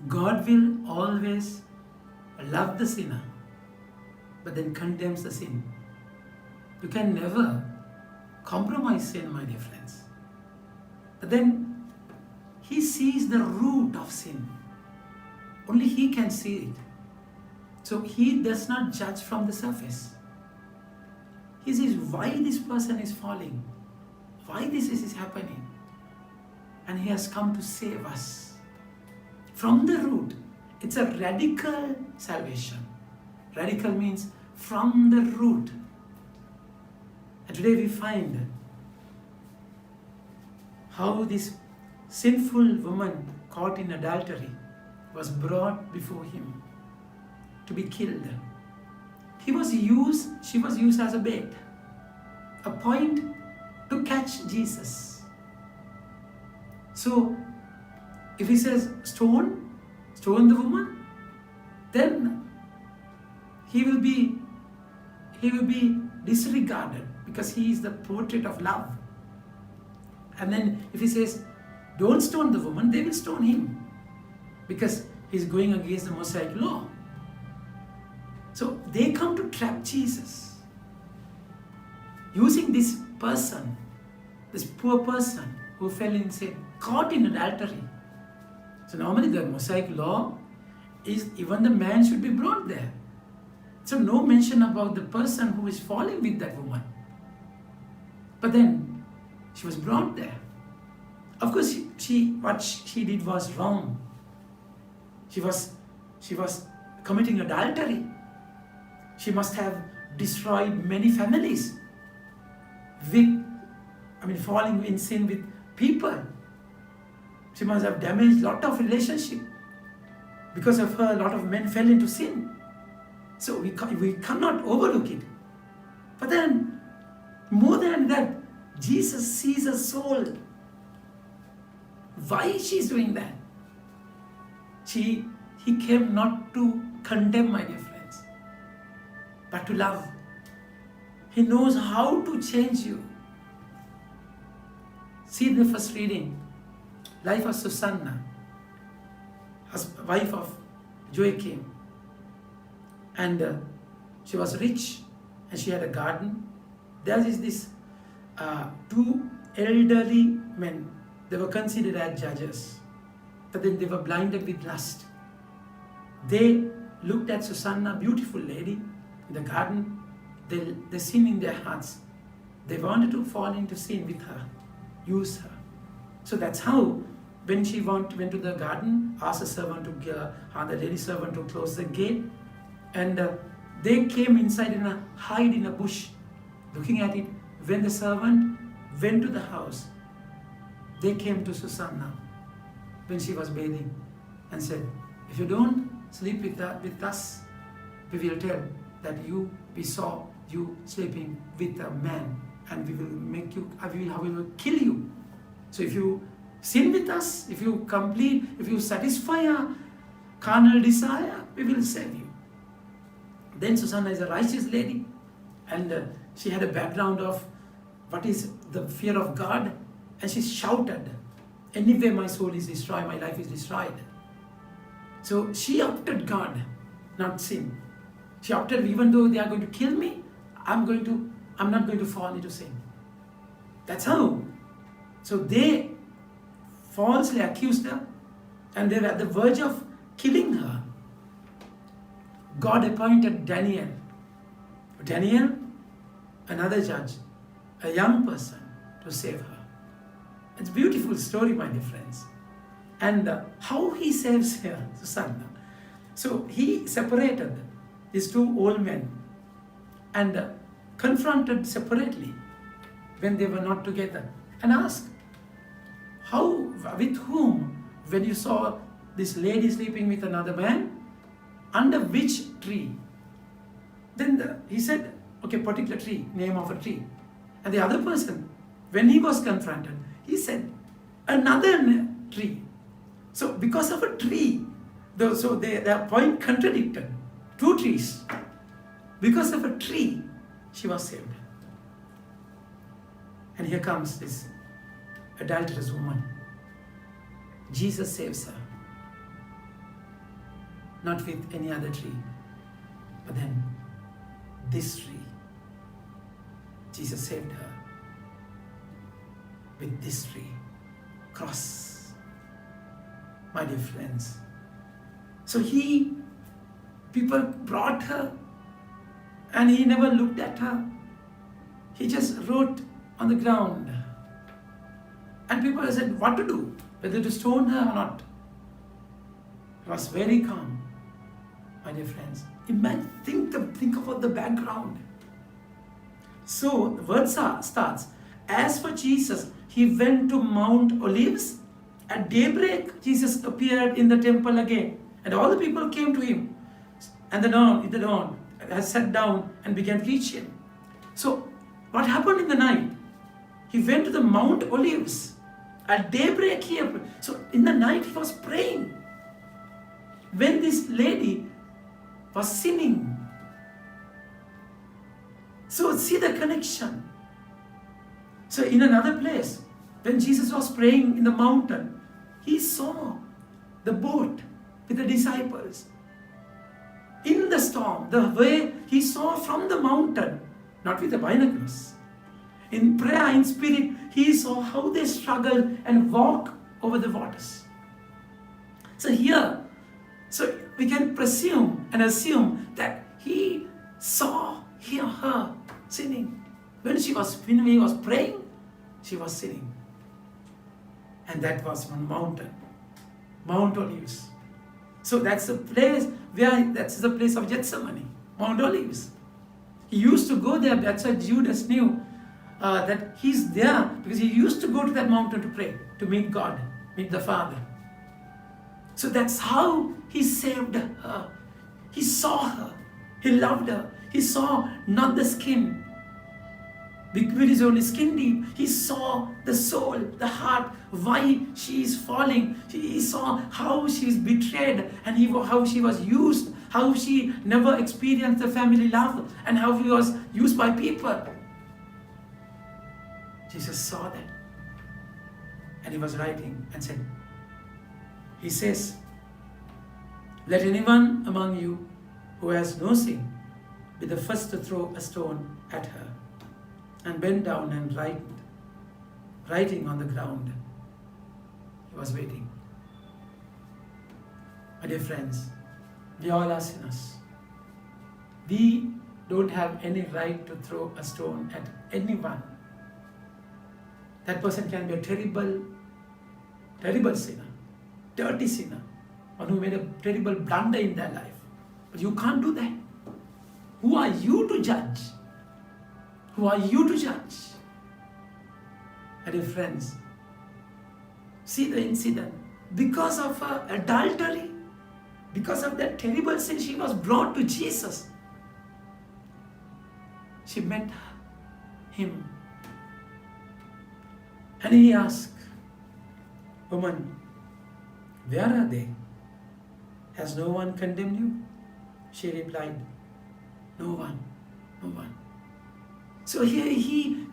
God will always love the sinner, but then condemns the sin. You can never compromise sin, my dear friends. But then he sees the root of sin. Only he can see it. So he does not judge from the surface. He says why this person is falling, why this is happening. And he has come to save us from the root. It's a radical salvation. Radical means from the root. And today we find how this sinful woman caught in adultery was brought before him to be killed. She was used as a bait, a point to catch Jesus. So, if he says stone the woman, then he will be disregarded because he is the portrait of love. And then if he says don't stone the woman, they will stone him because he's going against the Mosaic law. So they come to trap Jesus using this person, this poor person who fell in sin, caught in adultery. So normally the Mosaic law is even the man should be brought there. So no mention about the person who is falling with that woman. But then she was brought there. Of course, what she did was wrong. She was committing adultery. She must have destroyed many families falling in sin with people. She must have damaged a lot of relationship. Because of her, a lot of men fell into sin. So we cannot overlook it. But then, more than that, Jesus sees her soul. Why she's doing that? He came not to condemn, my dear friends, but to love. He knows how to change you. See the first reading, life of Susanna, wife of Joachim. And she was rich and she had a garden. There is this two elderly men. They were considered as judges, but then they were blinded with lust. They looked at Susanna, beautiful lady, in the garden. They sin in their hearts. They wanted to fall into sin with her, use her. So that's how, when she went to the garden, asked the servant the lady servant to close the gate, and they came inside and hide in a bush, looking at it. When the servant went to the house, they came to Susanna when she was bathing and said, if you don't sleep with us, we will tell that we saw you sleeping with a man, and we will kill you. So if you sin with us, if you satisfy our carnal desire, we will save you. Then Susanna is a righteous lady, and she had a background of what is the fear of God, and she shouted, anyway my soul is destroyed, my life is destroyed. So she opted God, not sin. She opted, even though they are going to kill me, I'm not going to fall into sin. That's how. So they falsely accused her, and they were at the verge of killing her. God appointed Daniel, another judge, a young person, to save her. It's a beautiful story, my dear friends. And how he saves her, Susanna. So he separated these two old men and confronted separately when they were not together, and asked, with whom, when you saw this lady sleeping with another man, under which tree? Then he said, okay, particular tree, name of a tree. And the other person, when he was confronted, he said, another tree. So because of a tree, their point contradicted. Two trees. Because of a tree, she was saved. And here comes this adulterous woman. Jesus saves her. not with any other tree, but then this tree. Jesus saved her with this tree, cross. My dear friends. So people brought her and he never looked at her. He just wrote on the ground. And people said what to do, whether to stone her or not. He was very calm, my dear friends. Imagine, think about the background. So the word starts, as for Jesus, he went to Mount Olives. At daybreak, Jesus appeared in the temple again. And all the people came to him. And in the dawn, sat down and began preaching. So what happened in the night? He went to the Mount Olives. At daybreak he appeared. So in the night he was praying. When this lady was sinning. So see the connection. So in another place, when Jesus was praying in the mountain, he saw the boat with the disciples. In the storm, the way he saw from the mountain, not with the binoculars. In prayer, in spirit, he saw how they struggled and walked over the waters. So we can presume and assume that he saw her sinning. When he was praying, she was sinning. And that was on mountain, Mount Olives. So that's the place of Gethsemane, Mount Olives. He used to go there. That's why Judas knew that he's there, because he used to go to that mountain to pray, to meet God, meet the Father. So that's how he saved her. He saw her. He loved her. He saw not the skin, with his only skin deep. He saw the soul, the heart, why she is falling. He saw how she is betrayed and how she was used, how she never experienced the family love, and how she was used by people. Jesus saw that. And he was writing and said, he says, let anyone among you who has no sin be the first to throw a stone at her. And bent down and writing on the ground. He was waiting. My dear friends, we all are sinners. We don't have any right to throw a stone at anyone. That person can be a terrible sinner, dirty sinner, one who made a terrible blunder in their life. But you can't do that. Who are you to judge? Who are you to judge? My dear friends, see the incident. Because of her adultery, because of that terrible sin, she was brought to Jesus. She met him. And he asked, woman, where are they? Has no one condemned you? She replied, no one, no one. So here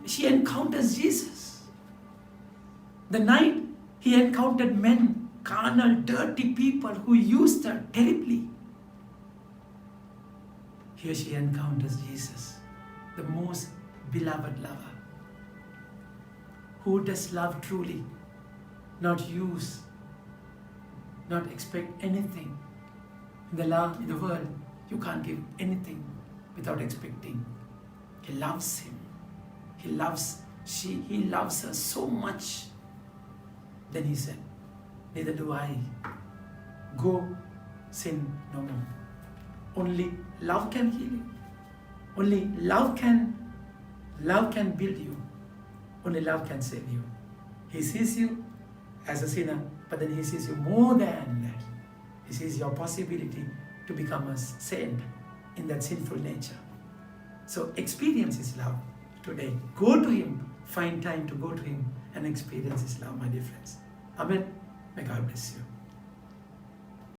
she encounters Jesus. The night he encountered men, carnal, dirty people who used her terribly. Here she encounters Jesus, the most beloved lover, who does love truly, not use, not expect anything. In the world, you can't give anything without expecting. He loves him. He loves her so much. Then he said, neither do I. Go, sin no more. Only love can heal you. Only love can build you. Only love can save you. He sees you as a sinner, but then he sees you more than that. He sees your possibility to become a saint in that sinful nature. So experience his love today. Go to him. Find time to go to him and experience his love, my dear friends. Amen. May God bless you.